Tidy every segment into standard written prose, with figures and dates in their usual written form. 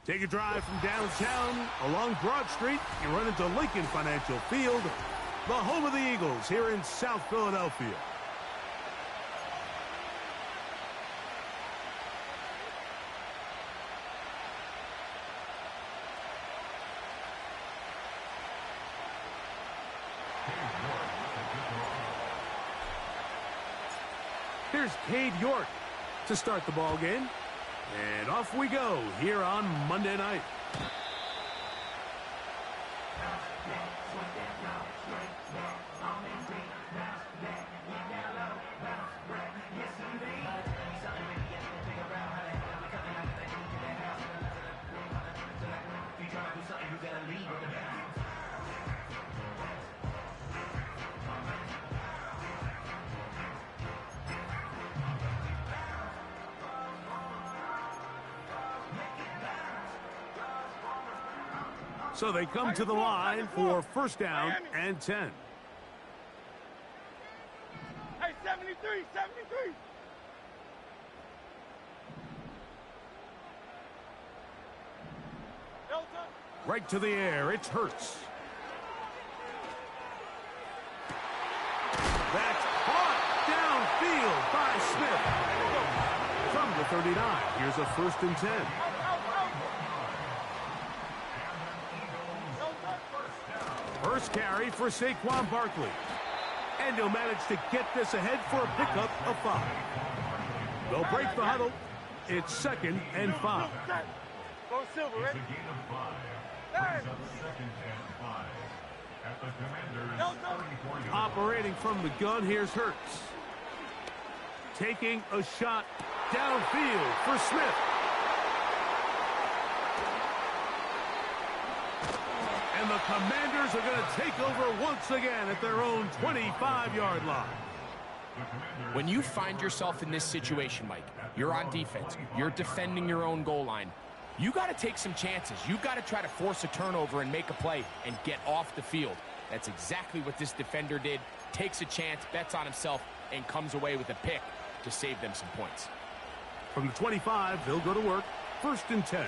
Take a drive from downtown along Broad Street. You run into Lincoln Financial Field, the home of the Eagles here in South Philadelphia. Here's Cade York to start the ball game. And off we go here on Monday night. So they come to the line for first down and 10. Hey, 73, 73. Delta. Right to the air, it's Hurts. That's caught downfield by Smith. From the 39, here's a first and 10. First carry for Saquon Barkley. And he'll manage to get this ahead for a pickup of 5. They'll break the huddle. It's second and 5. Go Silver, ready? Operating from the gun, here's Hurts. Taking a shot downfield for Smith. And the Commanders are going to take over once again at their own 25-yard line. When you find yourself in this situation, Mike, you're on defense, you're defending your own goal line, you got to take some chances. You got to try to force a turnover and make a play and get off the field. That's exactly what this defender did. Takes a chance, bets on himself, and comes away with a pick to save them some points. From the 25, they'll go to work. First and 10.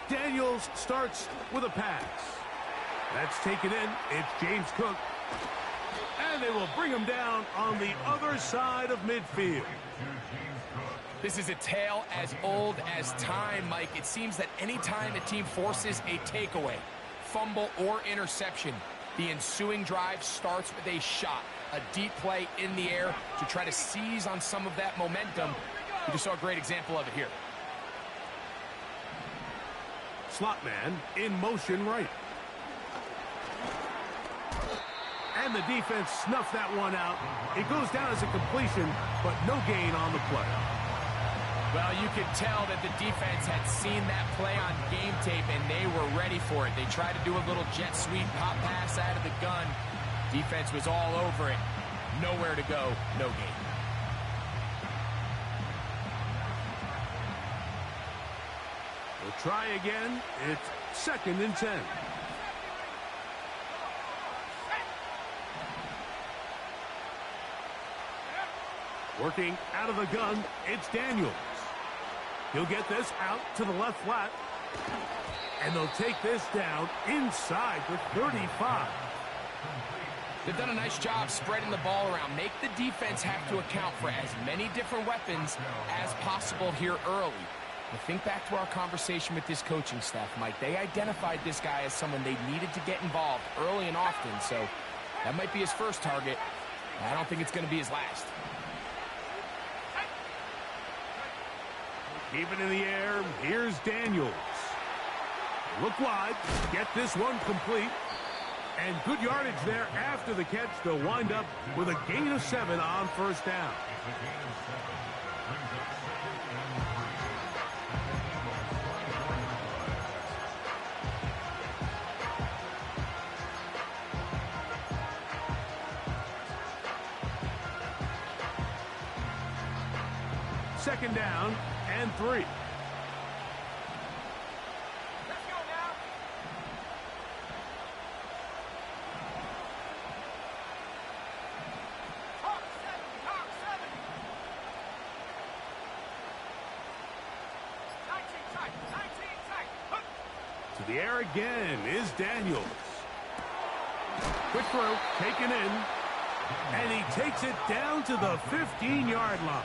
Daniels starts with a pass. That's taken in. It's James Cook. And they will bring him down on the other side of midfield. This is a tale as old as time, Mike. It seems that any time a team forces a takeaway, fumble, or interception, the ensuing drive starts with a shot, a deep play in the air to try to seize on some of that momentum. We just saw a great example of it here. Slot man in motion right. And the defense snuffed that one out. It goes down as a completion, but no gain on the play. Well, you could tell that the defense had seen that play on game tape, and they were ready for it. They tried to do a little jet sweep pop pass out of the gun. Defense was all over it. Nowhere to go, no gain. We'll try again. It's second and 10. Working out of the gun, it's Daniels. He'll get this out to the left flat. And they'll take this down inside the 35. They've done a nice job spreading the ball around. Make the defense have to account for as many different weapons as possible here early. But think back to our conversation with this coaching staff, Mike. They identified this guy as someone they needed to get involved early and often. So that might be his first target. I don't think it's going to be his last. Keep it in the air. Here's Daniels. Look wide. Get this one complete. And good yardage there after the catch to wind up with a gain of 7 on first down. Second down and 3. Let's go now. Talk 7. To the air again is Daniels. Quick throw, taken in. And he takes it down to the 15-yard line.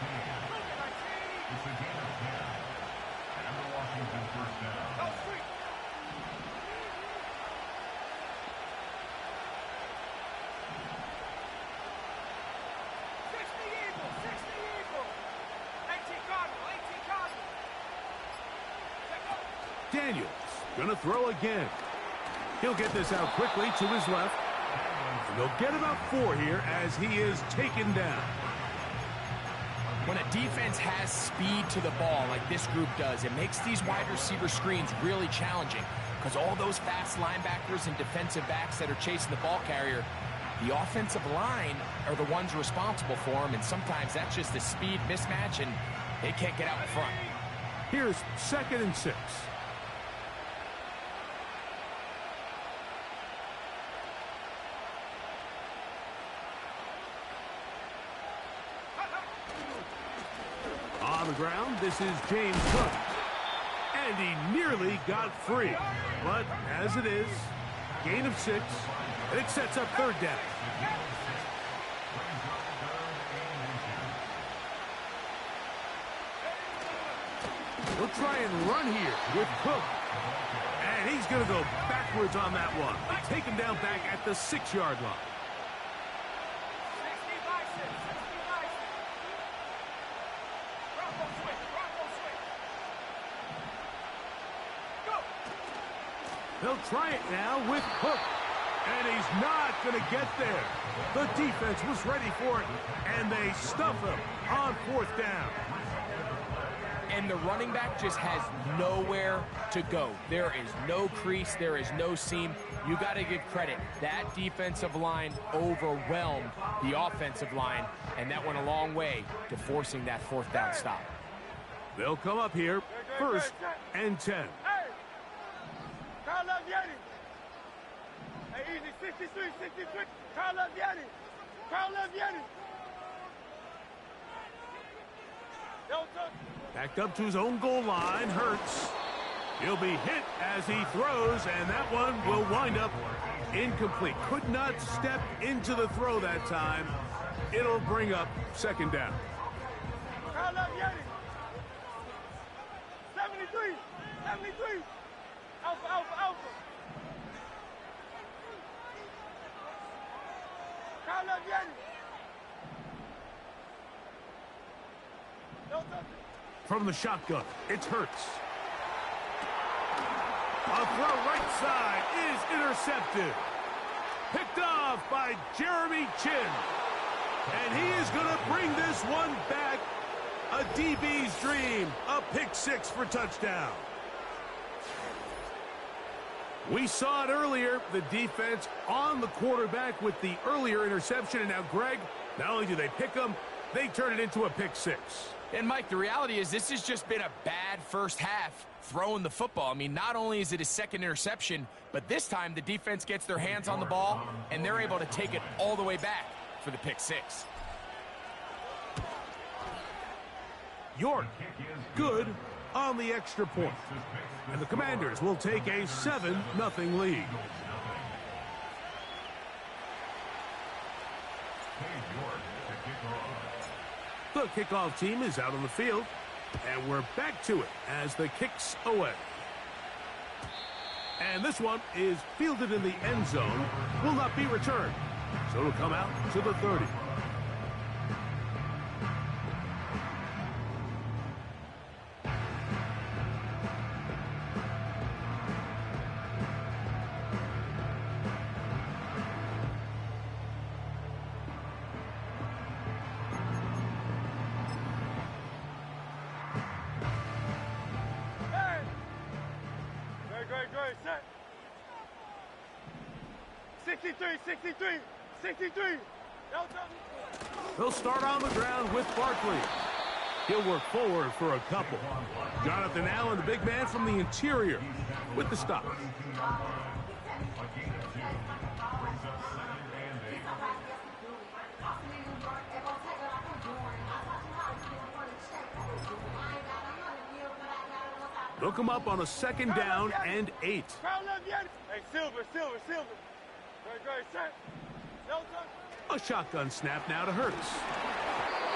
Daniels gonna throw again. He'll get this out quickly to his left. And they'll get about 4 here as he is taken down. When a defense has speed to the ball like this group does, it makes these wide receiver screens really challenging because all those fast linebackers and defensive backs that are chasing the ball carrier, the offensive line are the ones responsible for them, and sometimes that's just a speed mismatch and they can't get out in front. Here's 2nd and 6. On the ground, this is James Cook. And he nearly got free. But as it is, gain of 6, and it sets up 3rd down. We'll try and run here with Cook. And he's going to go backwards on that one. They take him down back at the 6-yard line. They'll try it now with Cook. And he's not going to get there. The defense was ready for it, and they stuff him on 4th down. And the running back just has nowhere to go. There is no crease. There is no seam. You got to give credit. That defensive line overwhelmed the offensive line, and that went a long way to forcing that 4th down stop. They'll come up here, 1st and 10. Hey, easy, 63, 63. Carl Vianney. Carl Vianney. Backed up to his own goal line, Hurts. He'll be hit as he throws, and that one will wind up incomplete. Could not step into the throw that time. It'll bring up 2nd down. Carl Vianney. 73, 73. Alpha, alpha, alpha. Carl Vianney. From the shotgun, it's Hurts. A throw right side is intercepted. Picked off by Jeremy Chin. And he is going to bring this one back. A DB's dream. A pick 6 for touchdown. We saw it earlier, the defense on the quarterback with the earlier interception. And now, Greg, not only do they pick him, they turn it into a pick 6. And, Mike, the reality is this has just been a bad first half throwing the football. I mean, not only is it his 2nd interception, but this time the defense gets their hands on the ball, and they're able to take it all the way back for the pick 6. York, good on the extra point. And the Commanders will take a 7-0 lead. The kickoff team is out on the field, and we're back to it as the kick's away. And this one is fielded in the end zone, will not be returned. So it'll come out to the 30. Great, set. 63, 63, 63. They'll start on the ground with Barkley. He'll work forward for a couple. Jonathan Allen, the big man from the interior, with the stop. They'll come up on a second down and 8. Crowd love Yanni. Hey, Silver. Great set. No touch. A shotgun snap now to Hurts.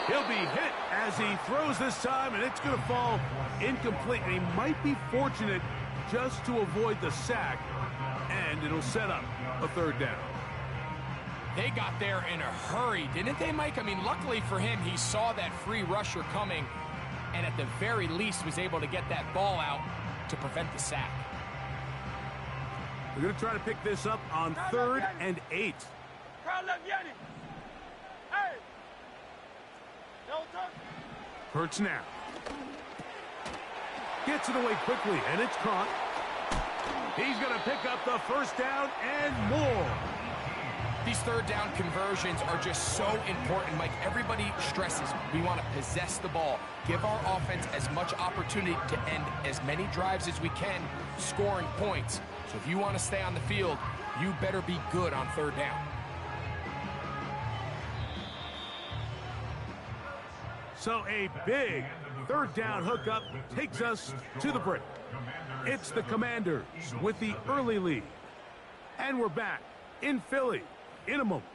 He'll be hit as he throws this time, and it's going to fall incomplete. And he might be fortunate just to avoid the sack, and it'll set up a third down. They got there in a hurry, didn't they, Mike? I mean, luckily for him, he saw that free rusher coming, and at the very least was able to get that ball out to prevent the sack. We're going to try to pick this up on 3rd and 8. Crowd love Yanni. Hey. No touch. Hurts now. Gets it away quickly, and it's caught. He's going to pick up the first down and more. These third down conversions are just so important, Mike. Everybody stresses we want to possess the ball, give our offense as much opportunity to end as many drives as we can, scoring points. So if you want to stay on the field, you better be good on third down. So a big third down hookup takes us to the break. It's the Commanders with the early lead. And we're back in Philly in a moment.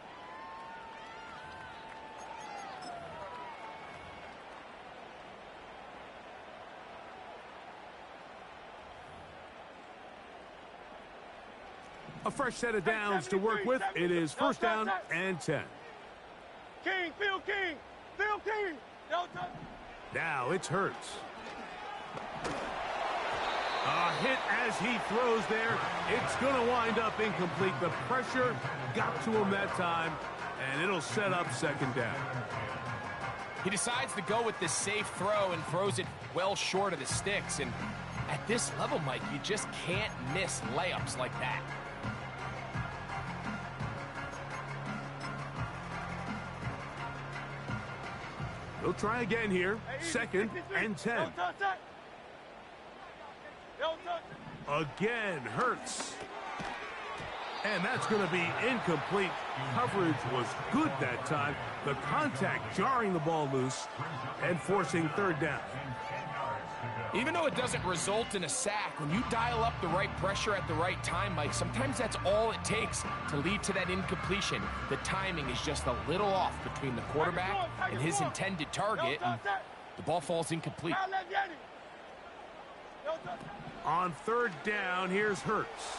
A fresh set of downs to work with. It is first down and 10. Phil King. No touch. Now it's Hurts. A hit as he throws there. It's going to wind up incomplete. The pressure got to him that time, and it'll set up second down. He decides to go with this safe throw and throws it well short of the sticks. And at this level, Mike, you just can't miss layups like that. They'll try again here. Second and 10. Again, Hurts. And that's going to be incomplete. Coverage was good that time. The contact jarring the ball loose and forcing third down. Even though it doesn't result in a sack, when you dial up the right pressure at the right time, Mike, sometimes that's all it takes to lead to that incompletion. The timing is just a little off between the quarterback and his intended target, and the ball falls incomplete. On third down, here's Hurts.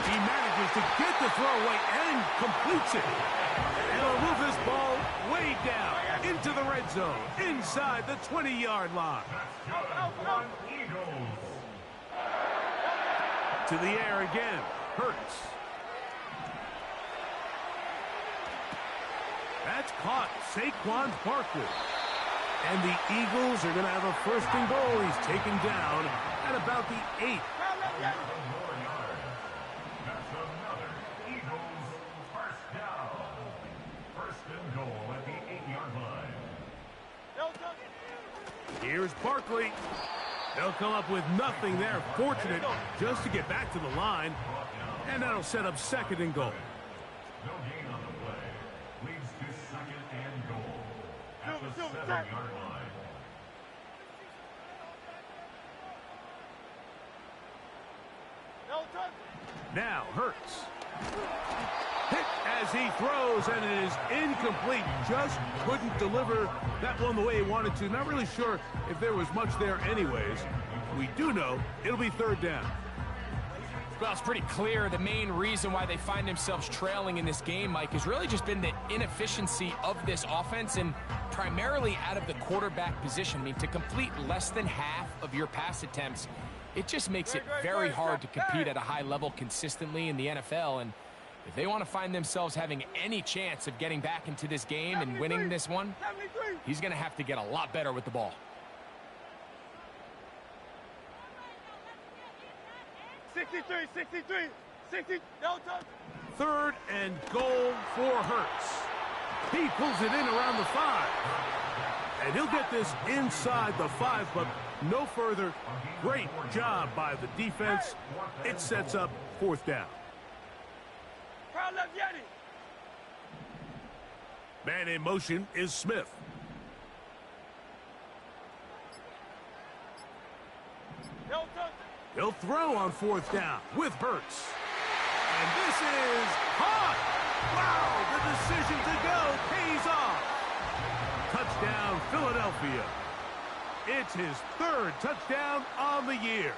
He manages to get the throw away and completes it. And he'll move this ball way down into the red zone, inside the 20-yard line. To the air again, Hurts. That's caught, Saquon Barkley. And the Eagles are going to have a first and goal. He's taken down at about the 8. Here's Barkley. They'll come up with nothing there. Fortunate just to get back to the line. And that'll set up second and goal. No gain on the play. Leads to second and goal at the 7-yard line. Now Hurts. Hit as he throws, and it is incomplete. Just couldn't deliver that one the way he wanted to. Not really sure if there was much there anyways. We do know it'll be third down. Well, it's pretty clear the main reason why they find themselves trailing in this game, Mike, has really just been the inefficiency of this offense and primarily out of the quarterback position. I mean, to complete less than half of your pass attempts, it just makes it very hard to compete at a high level consistently in the NFL. And if they want to find themselves having any chance of getting back into this game and winning this one, he's going to have to get a lot better with the ball. 60, no touch. Third and goal for Hurts. He pulls it in around the 5. And he'll get this inside the 5, but no further. Great job by the defense. It sets up fourth down. Man in motion is Smith. He'll throw on 4th down with Hurts. And this is hot. Wow, the decision to go pays off. Touchdown, Philadelphia. It's his 3rd touchdown on the year.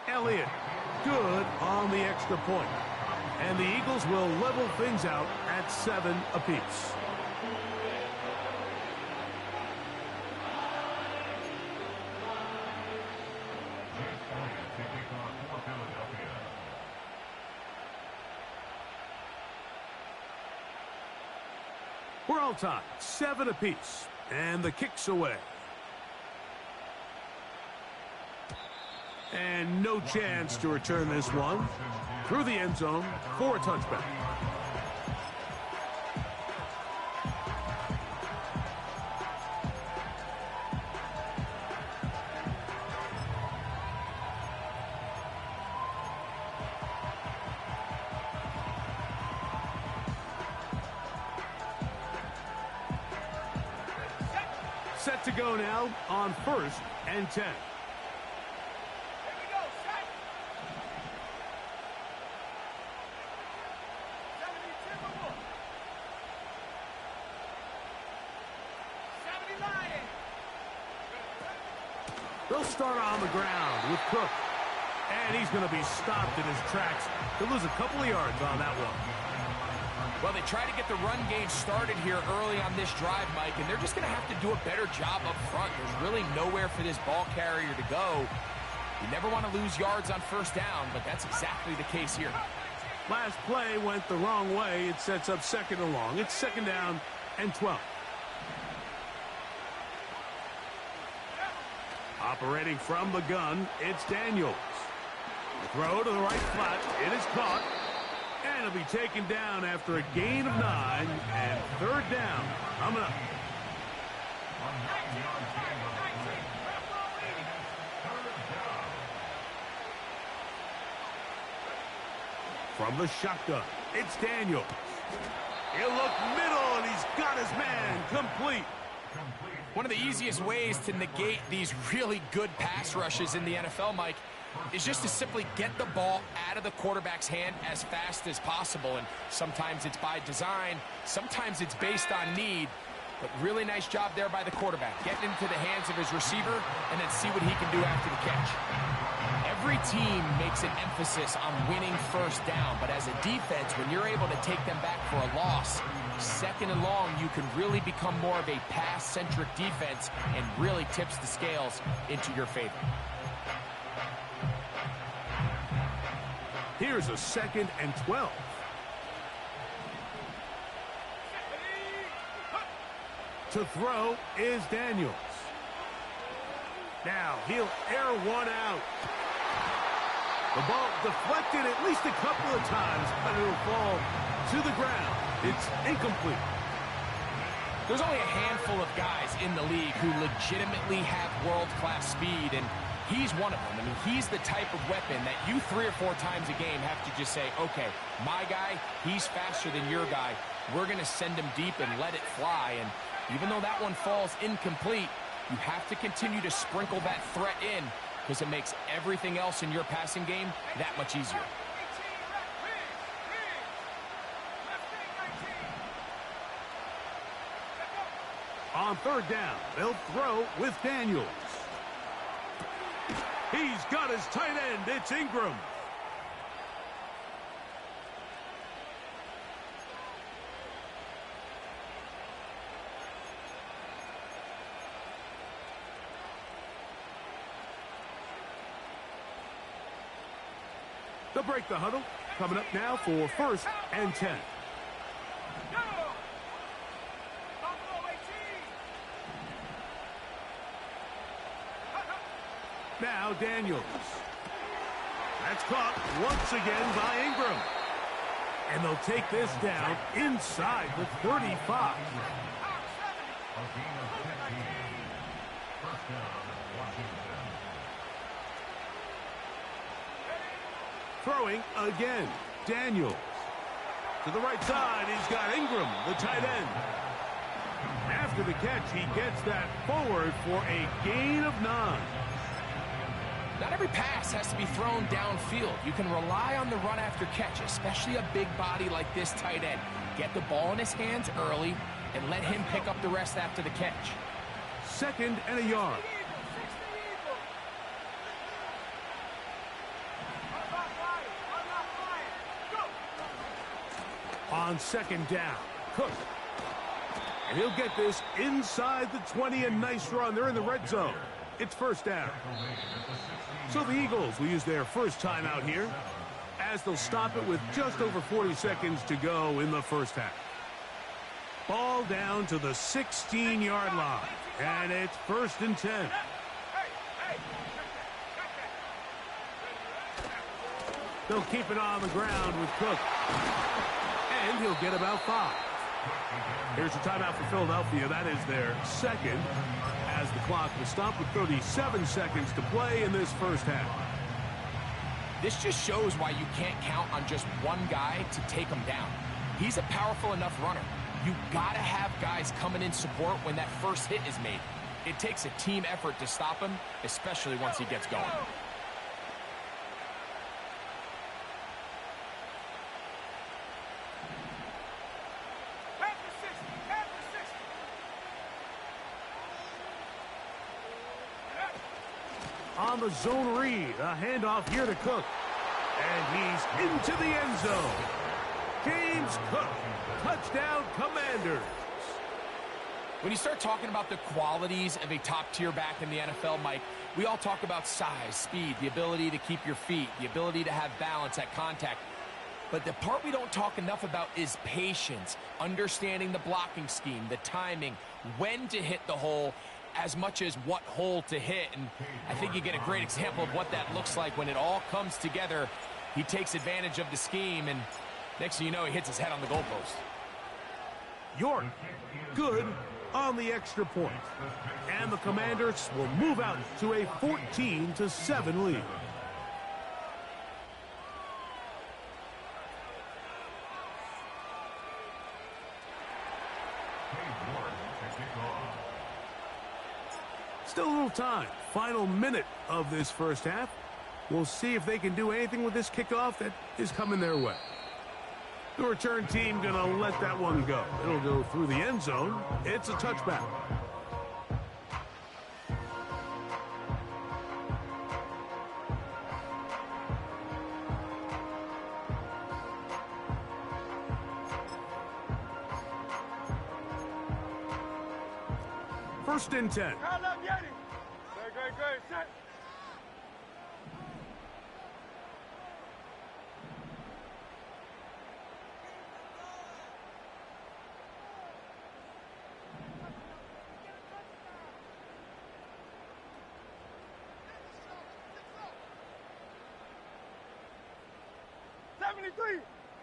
Elliott, good on the extra point. And the Eagles will level things out at 7 apiece. We're all tied, 7 apiece, and the kick's away. And no chance to return this one. Through the end zone for a touchback. Set to go now on 1st and 10. They'll start on the ground with Cook. And he's going to be stopped in his tracks. He'll lose a couple of yards on that one. Well, they try to get the run game started here early on this drive, Mike, and they're just going to have to do a better job up front. There's really nowhere for this ball carrier to go. You never want to lose yards on 1st down, but that's exactly the case here. Last play went the wrong way. It sets up 2nd and long. It's 2nd down and 12. Operating from the gun, it's Daniels. The throw to the right flat. It is caught. And it'll be taken down after a gain of 9 and 3rd down. Coming up. From the shotgun, it's Daniels. He'll look middle, and he's got his man complete. One of the easiest ways to negate these really good pass rushes in the NFL, Mike, is just to simply get the ball out of the quarterback's hand as fast as possible. And sometimes it's by design, sometimes it's based on need. But really nice job there by the quarterback, getting into the hands of his receiver and then see what he can do after the catch. Every team makes an emphasis on winning 1st down, but as a defense, when you're able to take them back for a loss, 2nd and long, you can really become more of a pass-centric defense and really tips the scales into your favor. Here's a 2nd and 12. To throw is Daniels. Now he'll air one out. The ball deflected at least a couple of times, but it'll fall to the ground. It's incomplete. There's only a handful of guys in the league who legitimately have world-class speed, and he's one of them. I mean, he's the type of weapon that you 3 or 4 times a game have to just say, okay, my guy, he's faster than your guy. We're going to send him deep and let it fly. And even though that one falls incomplete, you have to continue to sprinkle that threat in because it makes everything else in your passing game that much easier. On 3rd down, they'll throw with Daniels. He's got his tight end. It's Ingram. They'll break the huddle. Coming up now for 1st and 10. Now Daniels. That's caught once again by Ingram. And they'll take this down inside the 35. Throwing again, Daniels. To the right side, he's got Ingram, the tight end. after the catch. He gets that forward for a gain of 9. Not every pass has to be thrown downfield. You can rely on the run after catch, especially a big body like this tight end. Get the ball in his hands early and let him pick up the rest after the catch. 2nd and a yard. On 2nd down, Cook. And he'll get this inside the 20. A nice run. They're in the red zone. It's 1st down. So the Eagles will use their first timeout here, as they'll stop it with just over 40 seconds to go in the first half. Ball down to the 16-yard line, and it's 1st and 10. They'll keep it on the ground with Cook, and he'll get about 5. Here's a timeout for Philadelphia. That is their 2nd, as the clock will stop with 37 seconds to play in this first half. This just shows why you can't count on just one guy to take him down. He's a powerful enough runner. You gotta have guys coming in support when that first hit is made. It takes a team effort to stop him, especially once he gets going. On the zone read, a handoff here to Cook. And he's into the end zone. James Cook, touchdown Commanders. When you start talking about the qualities of a top-tier back in the NFL, Mike, we all talk about size, speed, the ability to keep your feet, the ability to have balance at contact. But the part we don't talk enough about is patience, understanding the blocking scheme, the timing, when to hit the hole, as much as what hole to hit. And I think you get a great example of what that looks like when it all comes together. He takes advantage of the scheme, and next thing you know, he hits his head on the goalpost. York, good on the extra point. And the Commanders will move out to a 14-7 lead. Still a little time. Final minute of this first half. We'll see if they can do anything with this kickoff that is coming their way. The return team going to let that one go. It'll go through the end zone. It's a touchback. First and 10. Great. Set.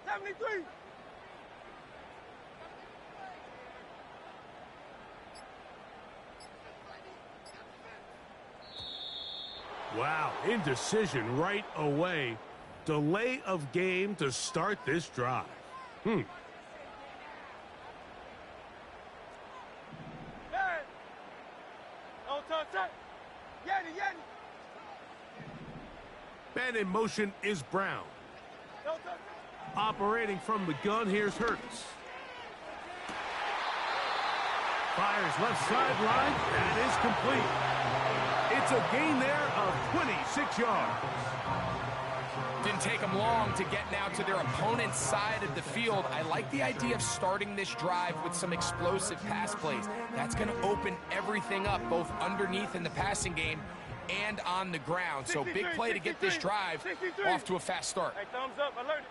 '73. Wow, indecision right away. Delay of game to start this drive. Don't touch that. Yeti. Man in motion is Brown. Don't touch that. Operating from the gun, here's Hurts. Fires left sideline. That is complete. It's a gain there of 26 yards. Didn't take them long to get now to their opponent's side of the field. I like the idea of starting this drive with some explosive pass plays. That's going to open everything up, both underneath in the passing game and on the ground. So big play to get this drive off to a fast start. Hey, thumbs up, alert it.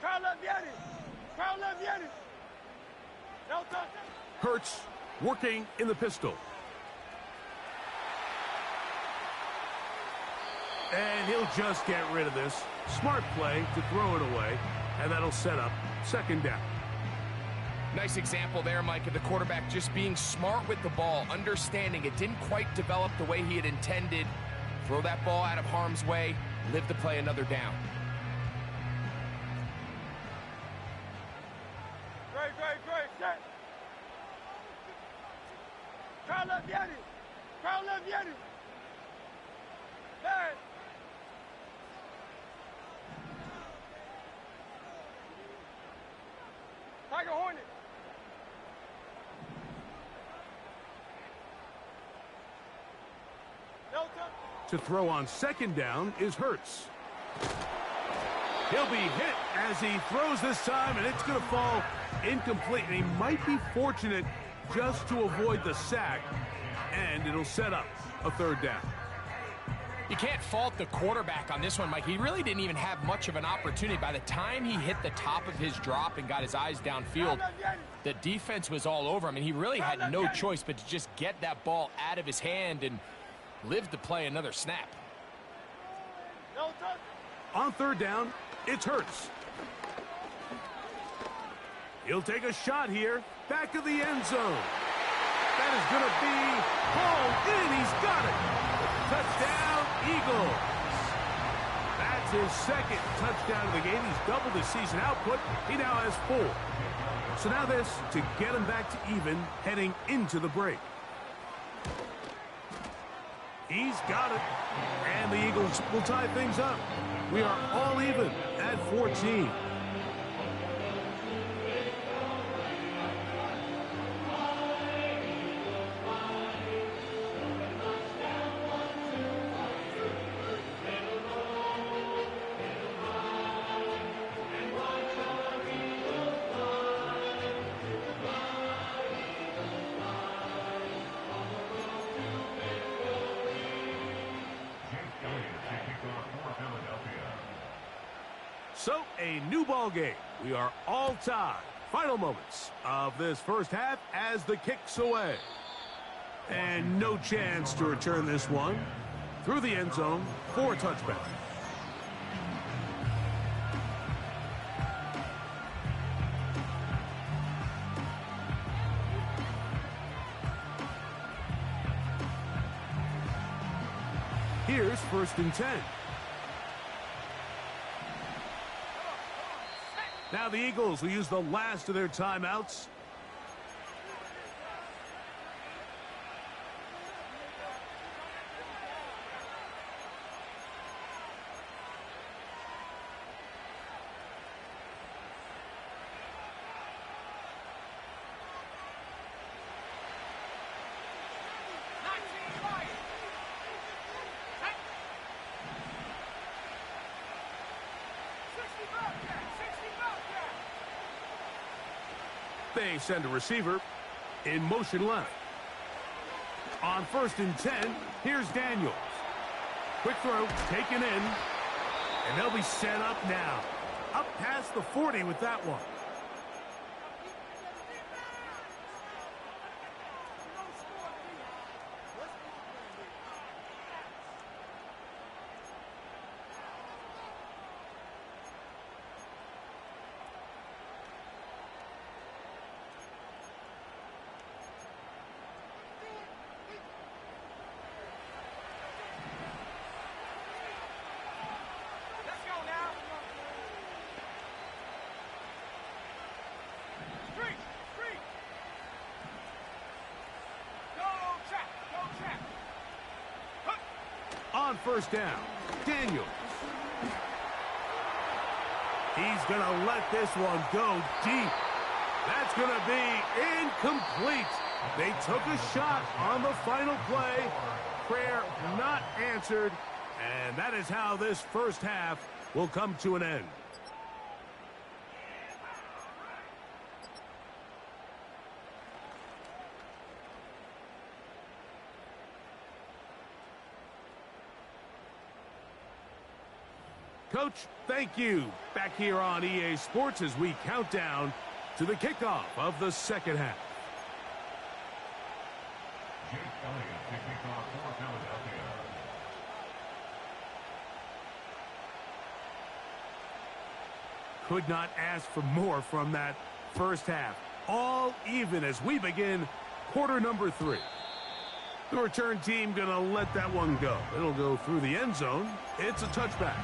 Crowd left Yeti. Don't touch that. Hurts working in the pistol. And he'll just get rid of this. Smart play to throw it away, and that'll set up 2nd down. Nice example there, Mike, of the quarterback just being smart with the ball, understanding it didn't quite develop the way he had intended. Throw that ball out of harm's way, live to play another down. Great. Set. left, Yanni. Crowd left, Yanni. Hey. Tiger Hornet. Delta. To throw on second down is Hurts. He'll be hit as he throws this time, and it's going to fall incomplete. And he might be fortunate just to avoid the sack, and it'll set up a third down. You can't fault the quarterback on this one, Mike. He really didn't even have much of an opportunity. By the time he hit the top of his drop and got his eyes downfield, the defense was all over him, and he really had no choice but to just get that ball out of his hand and live to play another snap. On third down, it's Hurts. He'll take a shot here, back of the end zone. That is going to be hauled in. He's got it. Touchdown, Eagles. That's his second touchdown of the game. He's doubled his season output. He now has 4. So now this to get him back to even heading into the break. He's got it. And the Eagles will tie things up. We are all even at 14. So, a new ball game. We are all tied. Final moments of this first half as the kick's away. And no chance to return this one through the end zone for a touchback. Here's 1st and 10. Now the Eagles will use the last of their timeouts. They send a receiver in motion left. On 1st and 10, here's Daniels. Quick throw, taken in, and they'll be set up now. Up past the 40 with that one. On 1st down, Daniels. He's going to let this one go deep. That's going to be incomplete. They took a shot on the final play. Prayer not answered. And that is how this first half will come to an end. Coach, thank you. Back here on EA Sports as we count down to the kickoff of the second half. Could not ask for more from that first half. All even as we begin quarter number 3. The return team going to let that one go. It'll go through the end zone. It's a touchback.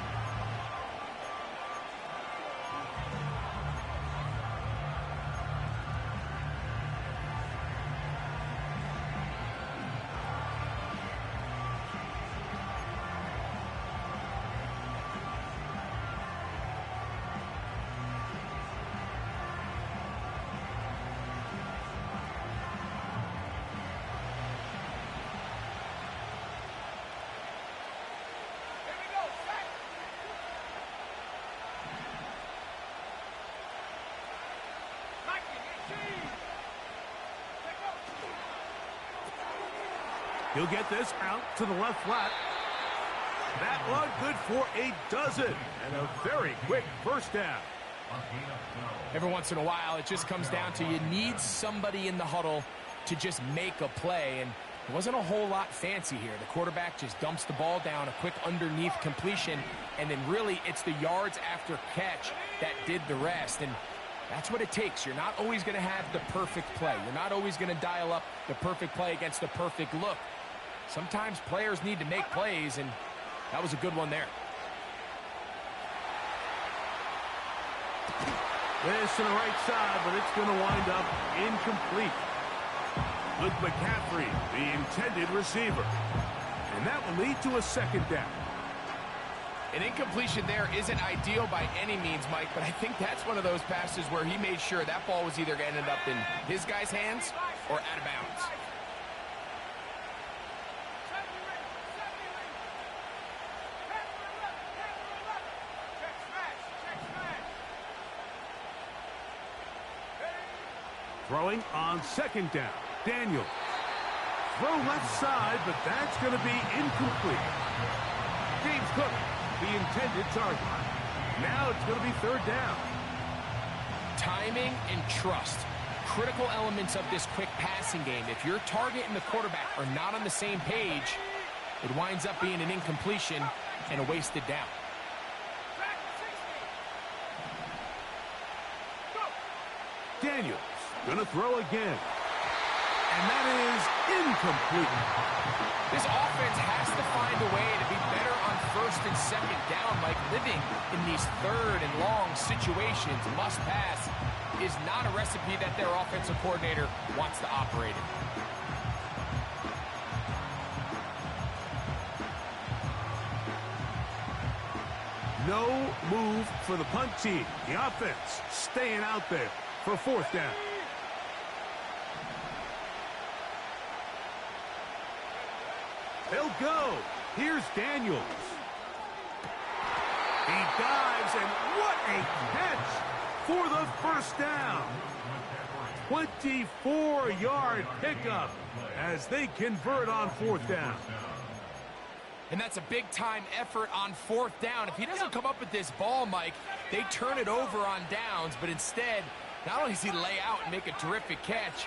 He'll get this out to the left flat. That one good for a dozen. And a very quick first down. Every once in a while, it just comes down to you need somebody in the huddle to just make a play. And it wasn't a whole lot fancy here. The quarterback just dumps the ball down, a quick underneath completion, and then really it's the yards after catch that did the rest. And that's what it takes. You're not always going to have the perfect play. You're not always going to dial up the perfect play against the perfect look. Sometimes players need to make plays, and that was a good one there. This to the right side, but it's going to wind up incomplete. With McCaffrey, the intended receiver. And that will lead to a second down. An incompletion there isn't ideal by any means, Mike, but I think that's one of those passes where he made sure that ball was either going to end up in his guy's hands or out of bounds. Throwing on second down. Daniel. Throw left side, but that's going to be incomplete. James Cook, the intended target. Now it's going to be third down. Timing and trust. Critical elements of this quick passing game. If your target and the quarterback are not on the same page, it winds up being an incompletion and a wasted down. Daniels going to throw again. And that is incomplete. This offense has to find a way to be better on first and second down, Mike. Living in these third and long situations, must pass, is not a recipe that their offensive coordinator wants to operate in. No move for the punt team. The offense staying out there for fourth down. They'll go. Here's Daniels. He dives, and what a catch for the first down. 24-yard pickup as they convert on fourth down. And that's a big-time effort on fourth down. If he doesn't come up with this ball, Mike, they turn it over on downs, but instead, not only does he lay out and make a terrific catch,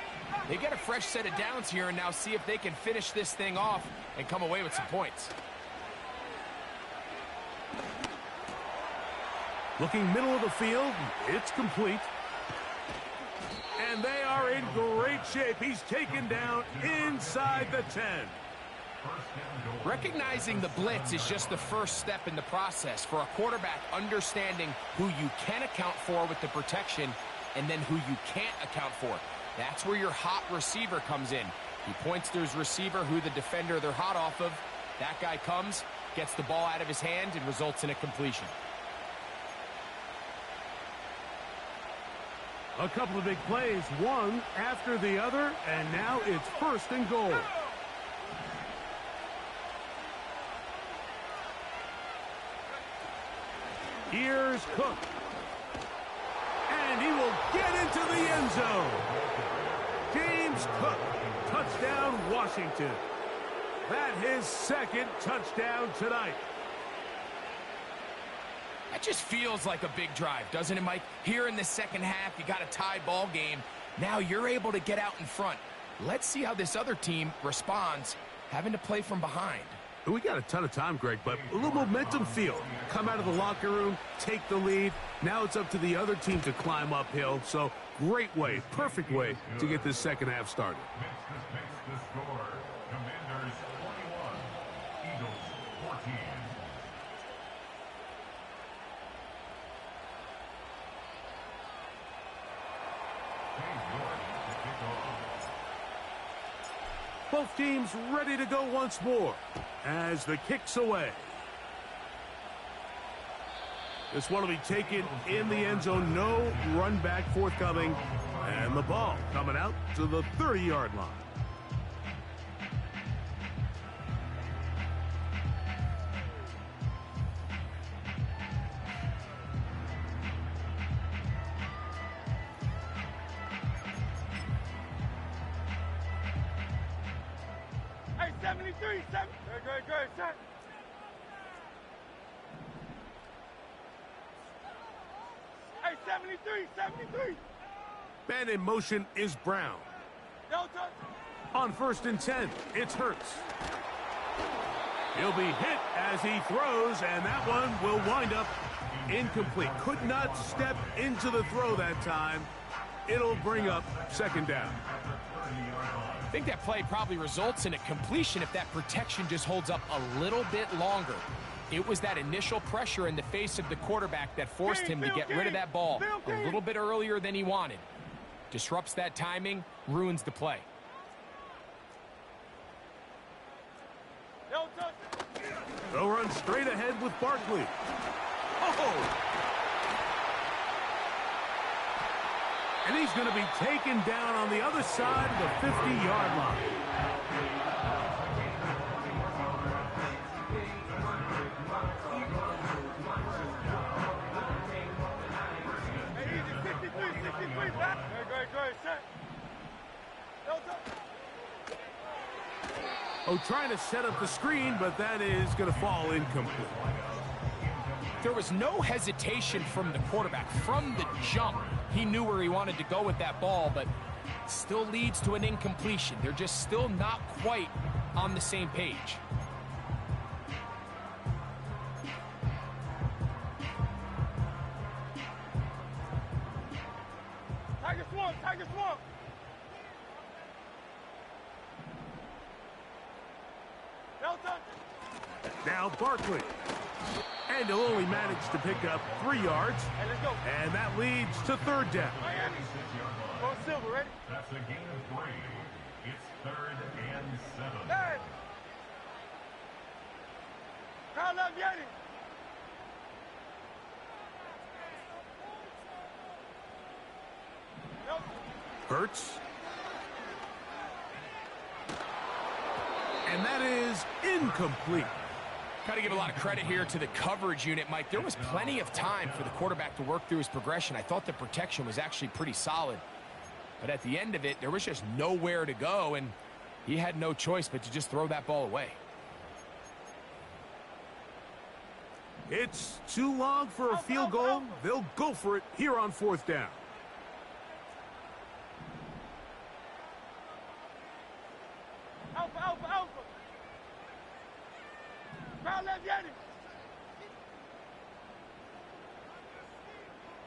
they get a fresh set of downs here and now see if they can finish this thing off and come away with some points. Looking middle of the field, it's complete. And they are in great shape. He's taken down inside the 10. Recognizing the blitz is just the first step in the process for a quarterback, understanding who you can account for with the protection and then who you can't account for. That's where your hot receiver comes in. He points to his receiver, who the defender they're hot off of. That guy comes, gets the ball out of his hand, and results in a completion. A couple of big plays, one after the other, and now it's first and goal. Here's Cook. And he will get into the end zone. James Cook, touchdown Washington. That his second touchdown tonight. That just feels like a big drive, doesn't it, Mike? Here in the second half, you got a tie ball game. Now you're able to get out in front. Let's see how this other team responds, having to play from behind. We got a ton of time, Greg, but a little momentum feel. Come out of the locker room, take the lead. Now it's up to the other team to climb uphill. So great way, perfect way to get this second half started. Makes the score. Commanders 41, Eagles 14. Both teams ready to go once more as the kick's away. This one will be taken in the end zone. No run back forthcoming. And the ball coming out to the 30-yard line. 73, 7. Good, set. Hey, 73. Man in motion is Brown. No touch. On 1st and 10, it's Hurts. He'll be hit as he throws, and that one will wind up incomplete. Could not step into the throw that time. It'll bring up 2nd down. I think that play probably results in a completion if that protection just holds up a little bit longer. It was that initial pressure in the face of the quarterback that forced him to get rid of that ball a little bit earlier than he wanted. Disrupts that timing, ruins the play. No touch. They'll run straight ahead with Barkley. Oh! And he's going to be taken down on the other side of the 50-yard line. Hey, easy, 63, back. Good, set. No touch. Oh, trying to set up the screen, but that is going to fall incomplete. There was no hesitation from the quarterback. From the jump, he knew where he wanted to go with that ball, but still leads to an incompletion. They're just still not quite on the same page. Tiger Swamp. No touch. Now Barkley. And he'll only manage to pick up 3 yards. Hey, let's go. And that leads to 3rd down. Miami. Go Silver, ready? That's a gain of 3. It's 3rd and 7. Hey. Carl Vianney. No. Hurts. And that is incomplete. Got to give a lot of credit here to the coverage unit, Mike. There was plenty of time for the quarterback to work through his progression. I thought the protection was actually pretty solid. But at the end of it, there was just nowhere to go, and he had no choice but to just throw that ball away. It's too long for a field goal. They'll go for it here on 4th down. Alpha. Carl Vianney.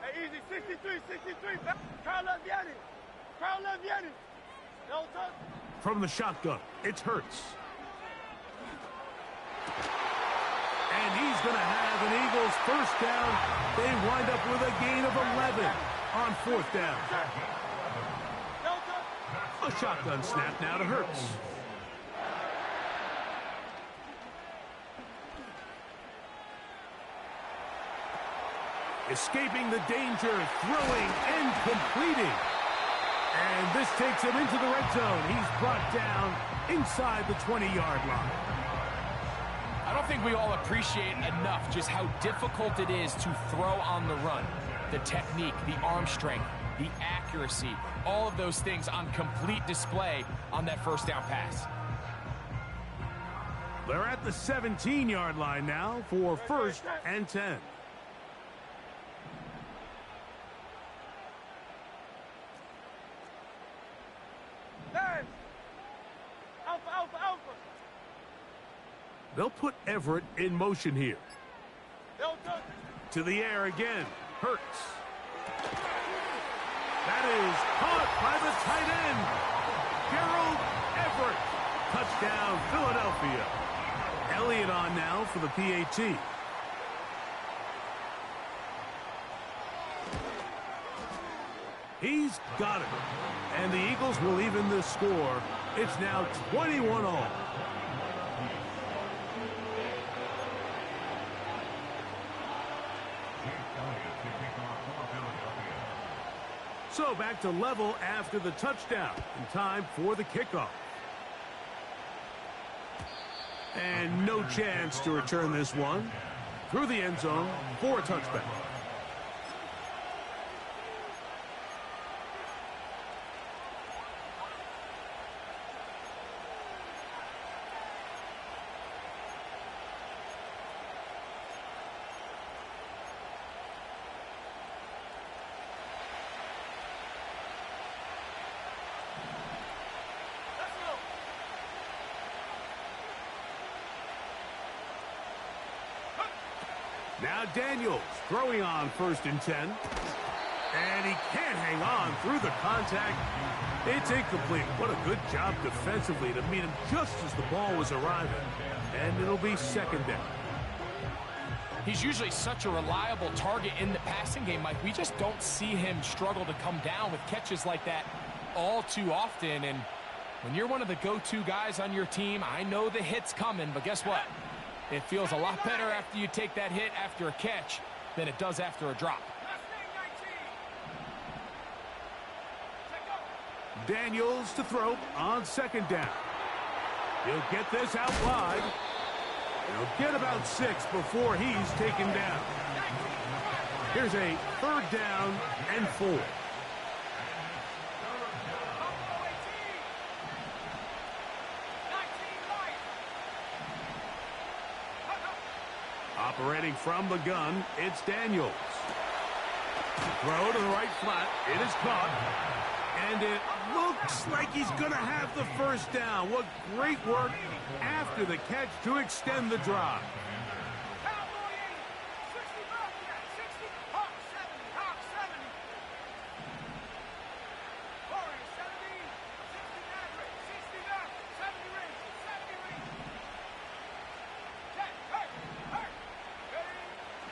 Hey, easy, 63. Back. Carl Vianney. No touch. From the shotgun, it's Hurts. And he's going to have an Eagles 1st down. They wind up with a gain of 11 on 4th down. No touch. A shotgun snap now to Hurts. Escaping the danger, throwing and completing. And this takes him into the red zone. He's brought down inside the 20-yard line. I don't think we all appreciate enough just how difficult it is to throw on the run. The technique, the arm strength, the accuracy, all of those things on complete display on that 1st down pass. They're at the 17-yard line now for 1st and 10. Alpha. They'll put Everett in motion here. No touch. To the air again. Hurts. That is caught by the tight end. Gerald Everett. Touchdown, Philadelphia. Elliott on now for the PAT. He's got it. And the Eagles will even the score. It's now 21-all. So back to level after the touchdown. In time for the kickoff. And no chance to return this one. Through the end zone for a touchback. Now Daniels throwing on 1st and 10. And he can't hang on through the contact. It's incomplete. What a good job defensively to meet him just as the ball was arriving. And it'll be 2nd down. He's usually such a reliable target in the passing game, Mike. We just don't see him struggle to come down with catches like that all too often. And when you're one of the go-to guys on your team, I know the hit's coming, but guess what? It feels a lot better after you take that hit after a catch than it does after a drop. Daniels to throw on 2nd down. He'll get this out wide. He'll get about 6 before he's taken down. Here's a 3rd down and 4. Operating from the gun, it's Daniels. Throw to the right flat. It is caught. And it looks like he's going to have the 1st down. What great work after the catch to extend the drive.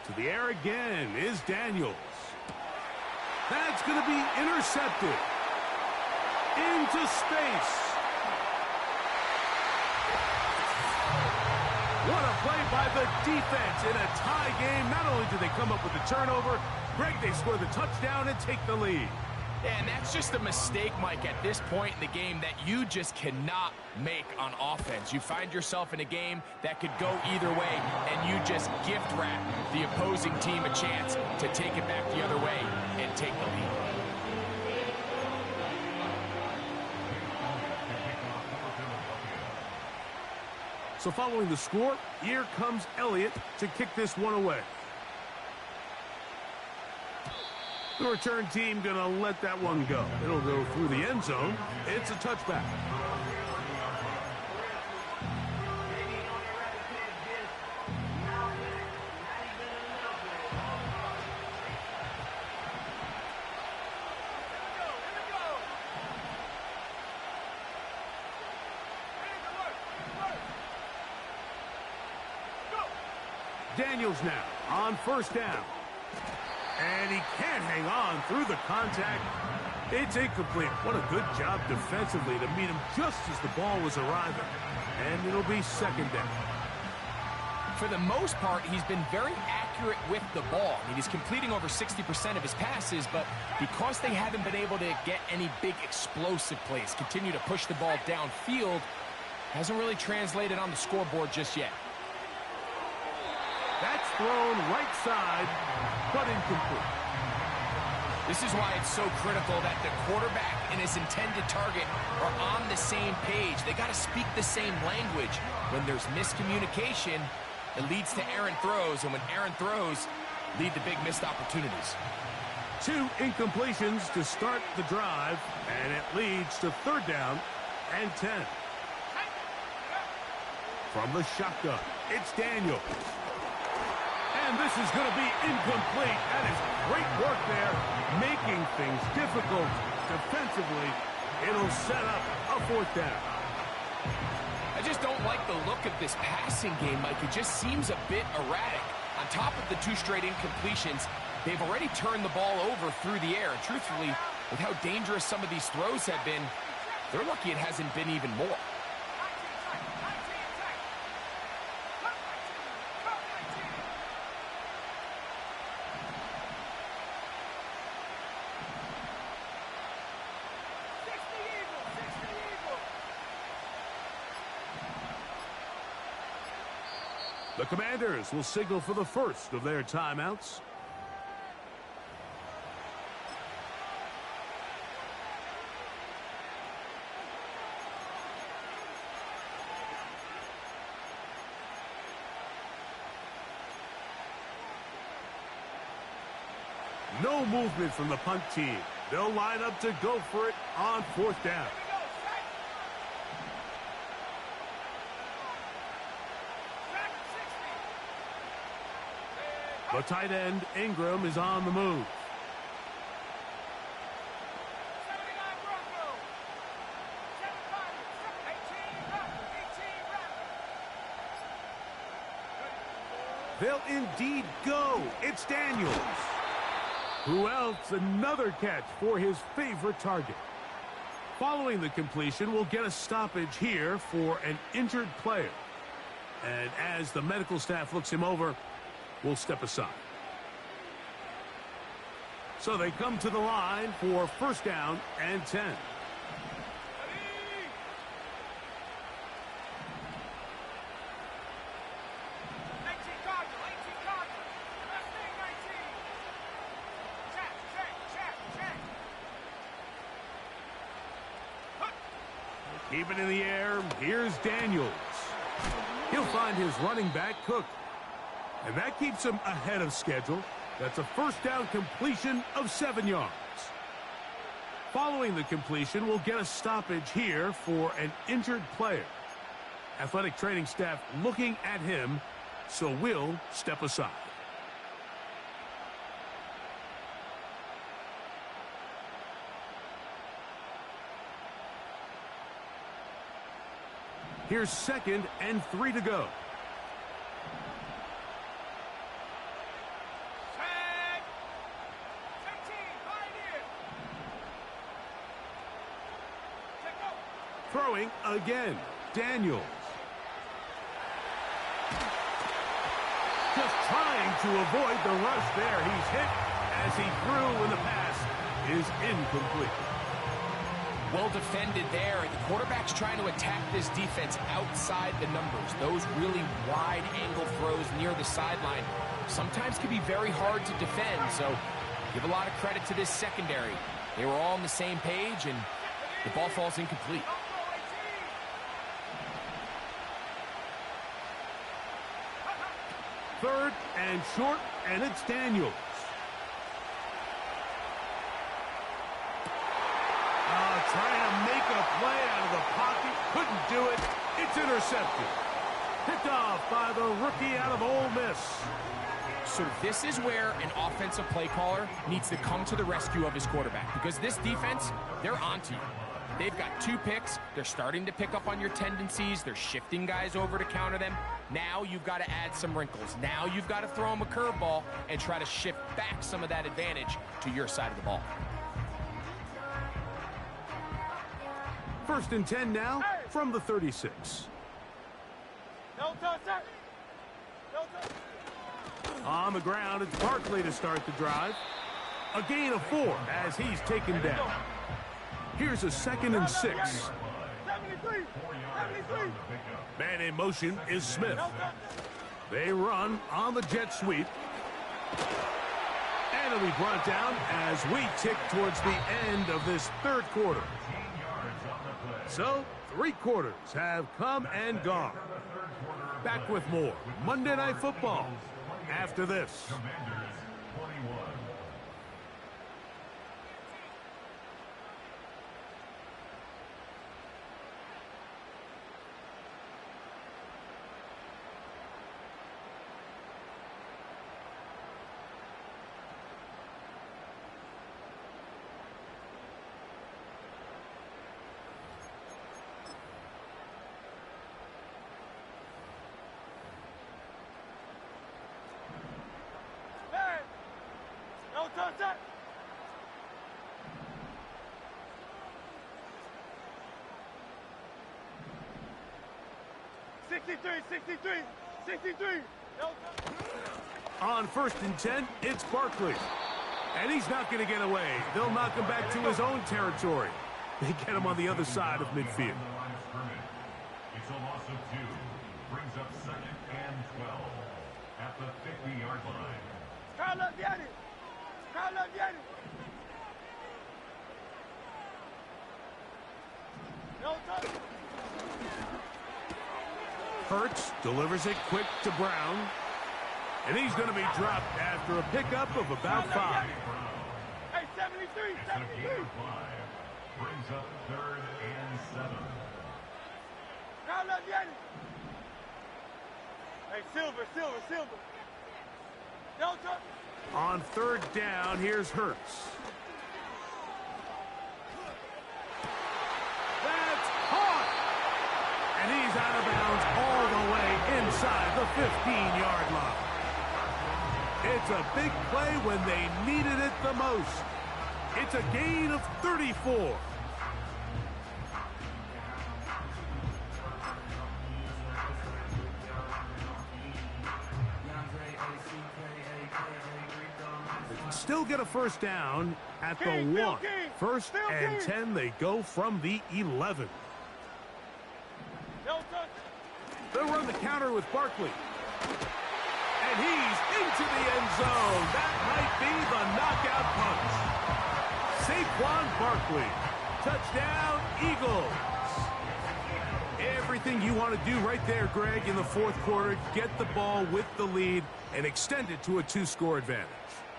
To the air again is Daniels. That's going to be intercepted. Into space. What a play by the defense in a tie game. Not only did they come up with the turnover, Greg, they score the touchdown and take the lead. And that's just a mistake, Mike, at this point in the game that you just cannot make on offense. You find yourself in a game that could go either way, and you just gift wrap the opposing team a chance to take it back the other way and take the lead. So following the score, here comes Elliott to kick this one away. The return team going to let that one go. It'll go through the end zone. It's a touchback. Daniels now on 1st down. And he can't hang on through the contact. It's incomplete. What a good job defensively to meet him just as the ball was arriving. And it'll be 2nd down. For the most part, he's been very accurate with the ball. I mean, he's completing over 60% of his passes, but because they haven't been able to get any big explosive plays, continue to push the ball downfield, hasn't really translated on the scoreboard just yet. That's thrown right side, but incomplete. This is why it's so critical that the quarterback and his intended target are on the same page. They got to speak the same language. When there's miscommunication, it leads to errant throws, and when errant throws lead to big missed opportunities. 2 incompletions to start the drive, and it leads to 3rd down and 10. From the shotgun, it's Daniels. And this is going to be incomplete. That is great work there, making things difficult defensively. It'll set up a 4th down. I just don't like the look of this passing game, Mike. It just seems a bit erratic. On top of the 2 straight incompletions, they've already turned the ball over through the air. And truthfully, with how dangerous some of these throws have been, they're lucky it hasn't been even more. The Commanders will signal for the first of their timeouts. No movement from the punt team. They'll line up to go for it on 4th down. The tight end, Ingram, is on the move. They'll indeed go. It's Daniels. Who else? Another catch for his favorite target. Following the completion, we'll get a stoppage here for an injured player. And as the medical staff looks him over, we'll step aside. So they come to the line for first down and 10. Keep it in the air. Here's Daniels. He'll find his running back, Cook. And that keeps him ahead of schedule. That's a first down completion of 7 yards. Following the completion, we'll get a stoppage here for an injured player. Athletic training staff looking at him, so we'll step aside. Here's 2nd and 3 to go. Throwing again, Daniels. Just trying to avoid the rush there. He's hit as he threw when the pass is incomplete. Well defended there. The quarterback's trying to attack this defense outside the numbers. Those really wide angle throws near the sideline sometimes can be very hard to defend. So give a lot of credit to this secondary. They were all on the same page, and the ball falls incomplete. Third and short, and it's Daniels. Trying to make a play out of the pocket. Couldn't do it. It's intercepted. Picked off by the rookie out of Ole Miss. So this is where an offensive play caller needs to come to the rescue of his quarterback, because this defense, they're onto you. They've got 2 picks. They're starting to pick up on your tendencies. They're shifting guys over to counter them. Now you've got to add some wrinkles. Now you've got to throw them a curveball and try to shift back some of that advantage to your side of the ball. 1st and 10 now from the 36. No touch, sir. No touch. On the ground, it's Barkley to start the drive. A gain of 4 as he's taken down. Here's a 2nd and 6. 73. Man in motion is Smith. They run on the jet sweep. And it'll be brought down as we tick towards the end of this 3rd quarter. So, 3 quarters have come and gone. Back with more Monday Night Football after this. No touch, sir. $63. No touch. On 1st and 10, it's Barkley. And he's not going to get away. They'll knock him back to his own territory. They get him on the other side of midfield. It's a loss of 2. Brings up 2nd and 12 at the 50-yard line. Carla, viene. Carla, viene. No touch. Hurts delivers it quick to Brown. And he's going to be dropped after a pickup of about 5. Hey, 73. Brings up 3rd and 7. Carla, viene. Hey, Silver. Delta. On third down, here's Hurts. That's caught! And he's out of bounds all the way inside the 15-yard line. It's a big play when they needed it the most. It's a gain of 34. They can still get a first down at the 1. First and 10, they go from the 11. They'll run the counter with Barkley. And he's into the end zone. That might be the knockout punch. Saquon Barkley. Touchdown, Eagles. Everything you want to do right there, Greg, in the fourth quarter. Get the ball with the lead and extend it to a 2-score advantage.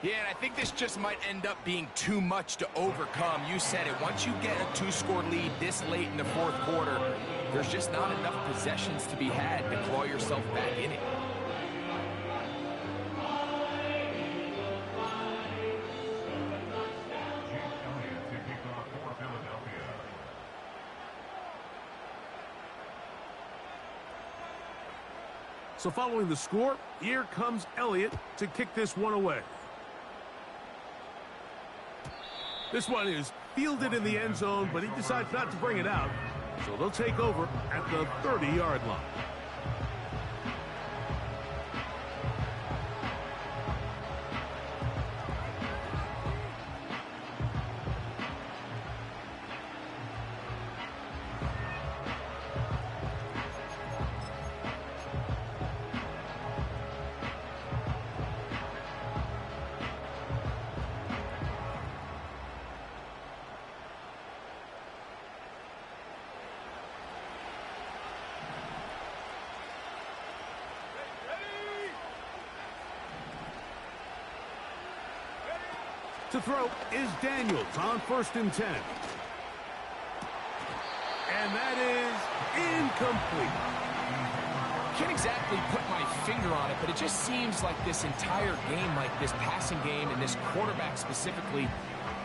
Yeah, and I think this just might end up being too much to overcome. You said it. Once you get a 2-score lead this late in the fourth quarter, there's just not enough possessions to be had to claw yourself back in it. So following the score, here comes Elliott to kick this one away. This one is fielded in the end zone, but he decides not to bring it out. So they'll take over at the 30-yard line. To throw is Daniels on 1st and 10. And that is incomplete. Can't exactly put my finger on it, but it just seems like this entire game, like this passing game and this quarterback specifically,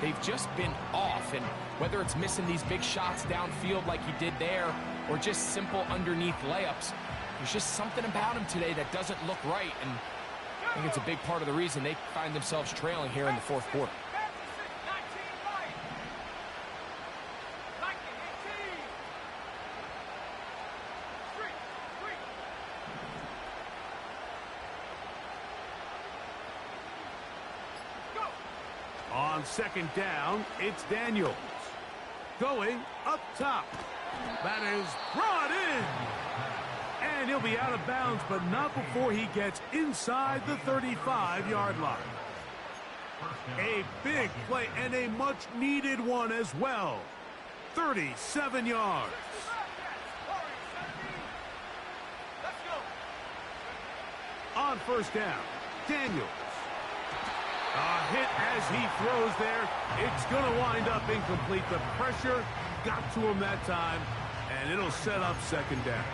they've just been off. And whether it's missing these big shots downfield like he did there or just simple underneath layups, there's just something about him today that doesn't look right. And I think it's a big part of the reason they find themselves trailing here in the fourth quarter. On 2nd down, it's Daniels. Going up top. That is brought in. And he'll be out of bounds, but not before he gets inside the 35-yard line. A big play and a much-needed one as well. 37 yards. On 1st down, Daniels. A hit as he throws there. It's going to wind up incomplete. The pressure got to him that time, and it'll set up 2nd down.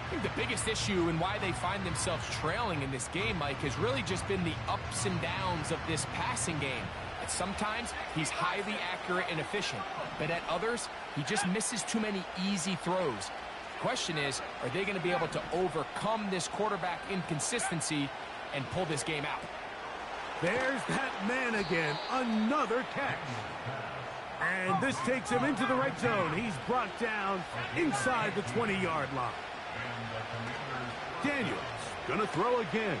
I think the biggest issue and why they find themselves trailing in this game, Mike, has really just been the ups and downs of this passing game. And sometimes he's highly accurate and efficient, but at others, he just misses too many easy throws. The question is, are they going to be able to overcome this quarterback inconsistency and pull this game out? There's that man again, another catch. And this takes him into the red zone. He's brought down inside the 20-yard line. Daniels gonna throw again.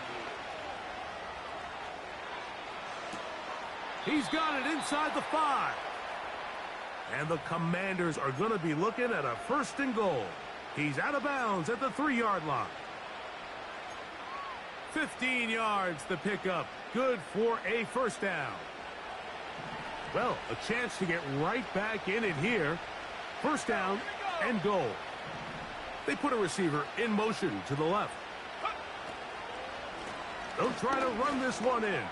He's got it inside the 5. And the Commanders are gonna be looking at a 1st and goal. He's out of bounds at the 3-yard line. 15 yards the pickup. Good for a 1st down. Well, a chance to get right back in it here. 1st down and goal. They put a receiver in motion to the left. They'll try to run this one in.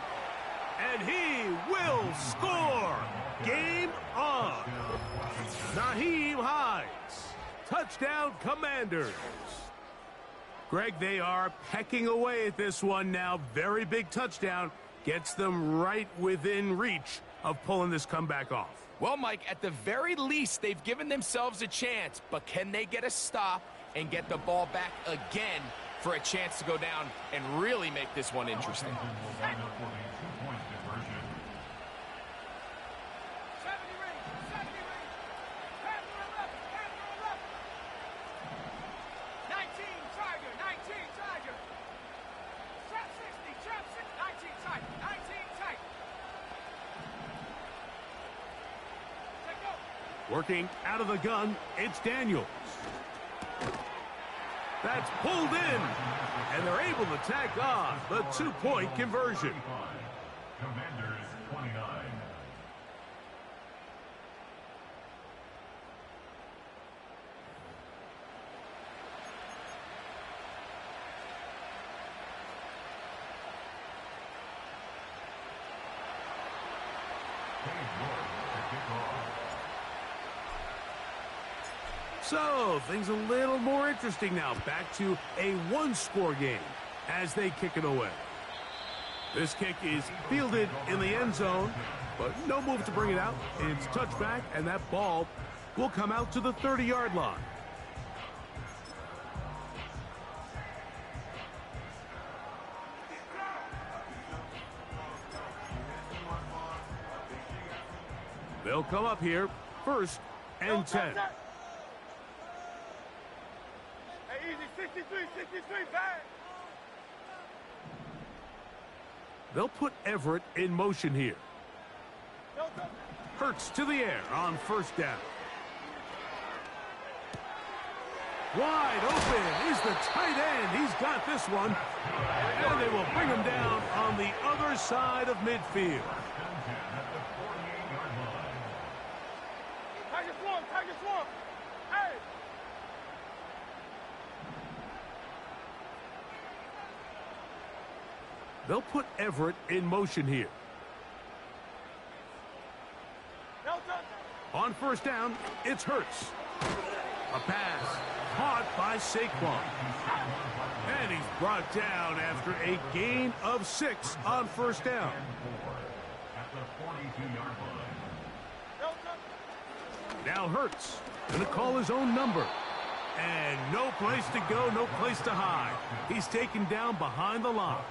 And he will score. Game on. Naheem Hines. Touchdown, Commanders. Greg, they are pecking away at this one now. Very big touchdown. Gets them right within reach of pulling this comeback off. Well, Mike, at the very least, they've given themselves a chance, but can they get a stop and get the ball back again for a chance to go down and really make this one interesting? Working out of the gun, it's Daniels. That's pulled in, and they're able to tack on the two-point conversion. Commanders 29. So, things a little more interesting now. Back to a one-score game as they kick it away. This kick is fielded in the end zone, but no move to bring it out. It's touchback, and that ball will come out to the 30-yard line. They'll come up here, 1st and 10. Hey, easy, 63, bang. They'll put Everett in motion here. Hurts to the air on 1st down. Wide open is the tight end. He's got this one. And they will bring him down on the other side of midfield. Target swarm. Hey. They'll put Everett in motion here. On 1st down, it's Hurts. A pass caught by Saquon. And he's brought down after a gain of 6 on 1st down. At the 42-yard line. Now Hurts going to call his own number. And no place to go, no place to hide. He's taken down behind the line.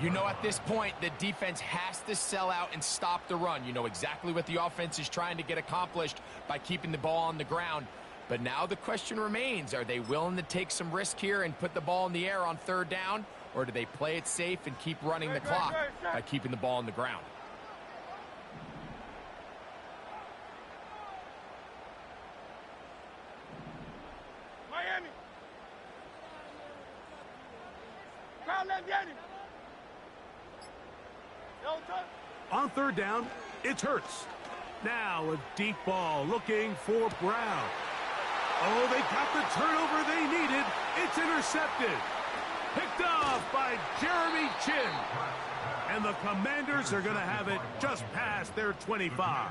You know, at this point, the defense has to sell out and stop the run. You know exactly what the offense is trying to get accomplished by keeping the ball on the ground. But now the question remains, are they willing to take some risk here and put the ball in the air on 3rd down? Or do they play it safe and keep running the clock by keeping the ball on the ground? Miami. Crowd left Yanni. On 3rd down, it's Hurts. Now a deep ball looking for Brown. Oh, they got the turnover they needed. It's intercepted. Picked off by Jeremy Chin. And the Commanders are going to have it just past their 25.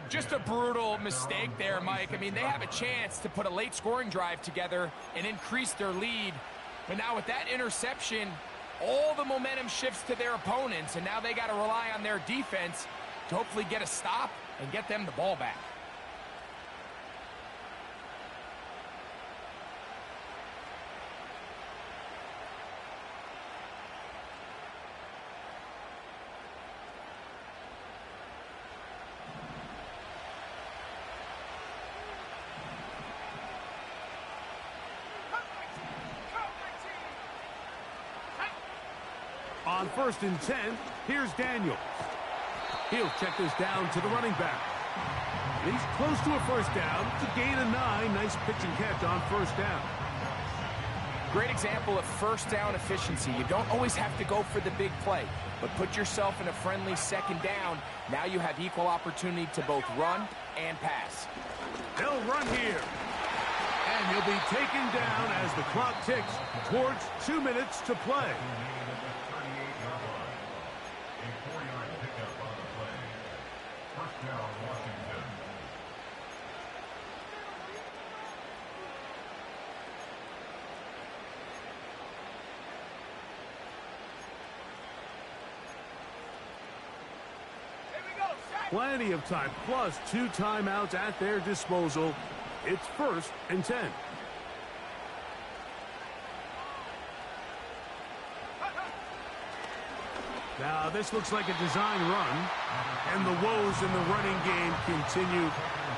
Just a brutal mistake there, Mike. I mean, they have a chance to put a late scoring drive together and increase their lead. But now with that interception, all the momentum shifts to their opponents, and now they got to rely on their defense to hopefully get a stop and get them the ball back. On 1st and 10, here's Daniels. He'll check this down to the running back. He's close to a 1st down. It's a gain of 9. Nice pitch and catch on 1st down. Great example of 1st down efficiency. You don't always have to go for the big play, but put yourself in a friendly 2nd down. Now you have equal opportunity to both run and pass. They'll run here. And he'll be taken down as the clock ticks towards 2 minutes to play. Plenty of time, plus 2 timeouts at their disposal. It's 1st and 10. Now, this looks like a design run, and the woes in the running game continue.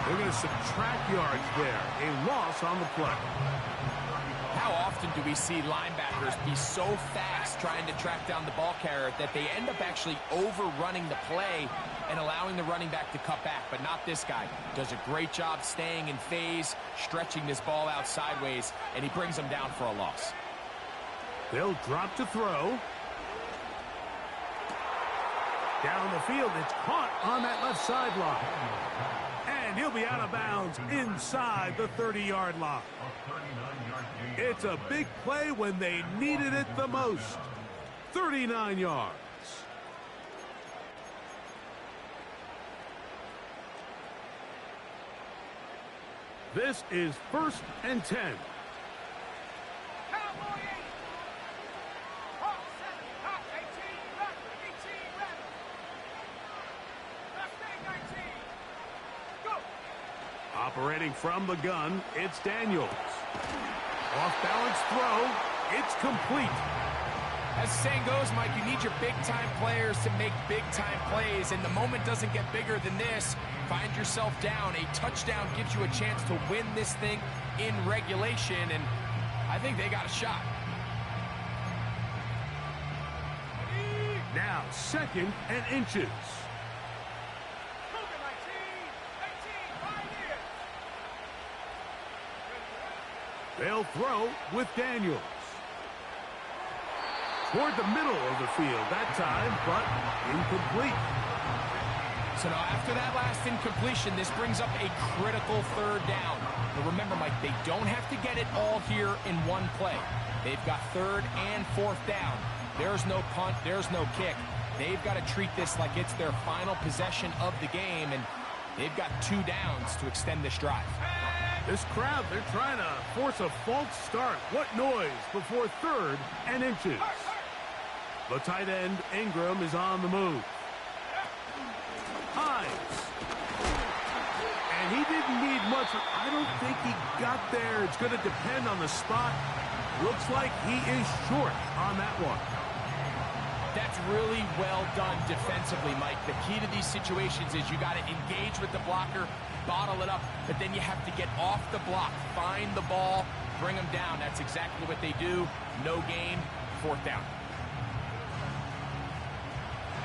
They're going to subtract yards there. A loss on the play. How often do we see linebackers be so fast trying to track down the ball carrier that they end up actually overrunning the play and allowing the running back to cut back? But not this guy. Does a great job staying in phase, stretching this ball out sideways, and he brings them down for a loss. They'll drop to throw. Down the field, it's caught on that left sideline. And he'll be out of bounds inside the 30-yard line. It's a big play when they needed it the most. 39 yards. This is 1st and 10. Operating from the gun, it's Daniels. Off-balance throw, it's complete. As the saying goes, Mike, you need your big-time players to make big-time plays, and the moment doesn't get bigger than this. Find yourself down. A touchdown gives you a chance to win this thing in regulation, and I think they got a shot. Now 2nd and inches. They'll throw with Daniels. Toward the middle of the field that time, but incomplete. So now after that last incompletion, this brings up a critical 3rd down. But remember, Mike, they don't have to get it all here in one play. They've got 3rd and 4th down. There's no punt, there's no kick. They've got to treat this like it's their final possession of the game, and they've got 2 downs to extend this drive. This crowd, they're trying to force a false start. What noise before 3rd and inches. The tight end, Ingram, is on the move. Hines. And he didn't need much. I don't think he got there. It's going to depend on the spot. Looks like he is short on that one. That's really well done defensively, Mike. The key to these situations is you got to engage with the blocker, bottle it up, but then you have to get off the block, find the ball, bring them down. That's exactly what they do. No gain, 4th down.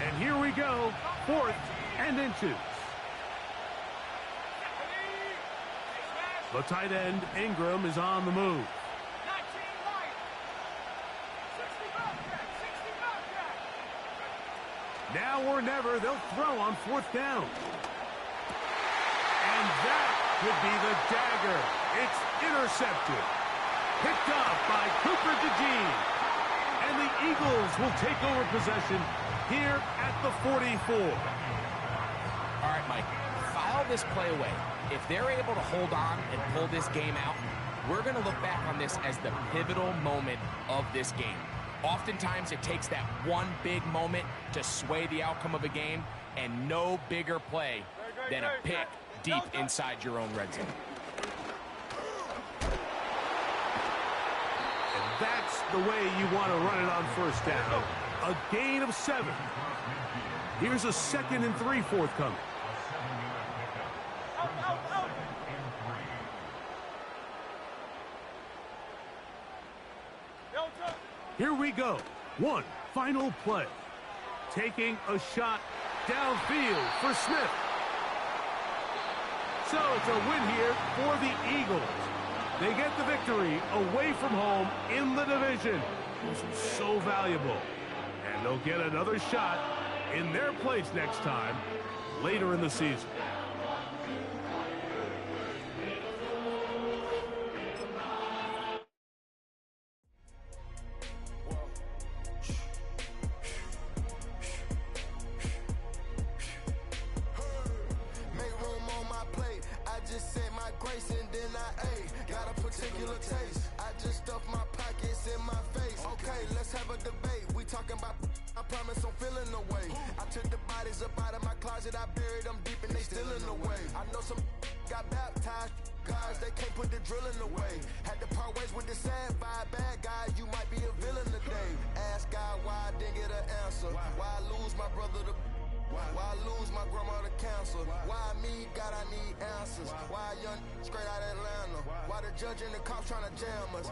And here we go, 4th and inches. The tight end, Ingram, is on the move. Now or never, they'll throw on 4th down. And that could be the dagger. It's intercepted. Picked up by Cooper DeJean. And the Eagles will take over possession here at the 44. All right, Mike, file this play away. If they're able to hold on and pull this game out, we're going to look back on this as the pivotal moment of this game. Oftentimes, it takes that one big moment to sway the outcome of a game, and no bigger play than a pick deep inside your own red zone. And that's the way you want to run it on 1st down. A gain of 7. Here's a 2nd and 3 forthcoming. Here we go. One final play. Taking a shot downfield for Smith. So it's a win here for the Eagles. They get the victory away from home in the division. This is so valuable. And they'll get another shot in their place next time, later in the season. Talking about, I promise I'm feeling the way. I took the bodies up out of my closet, I buried them feeling away. I know some got baptized, guys, they can't put the drilling away. Had to part ways with the sad vibe, bad guy, you might be a villain today. Ask God why I didn't get an answer. Why I lose my brother to why I lose my grandma to cancer? Why me, God, I need answers. Why a young straight out of Atlanta? Why the judge and the cops trying to jam us?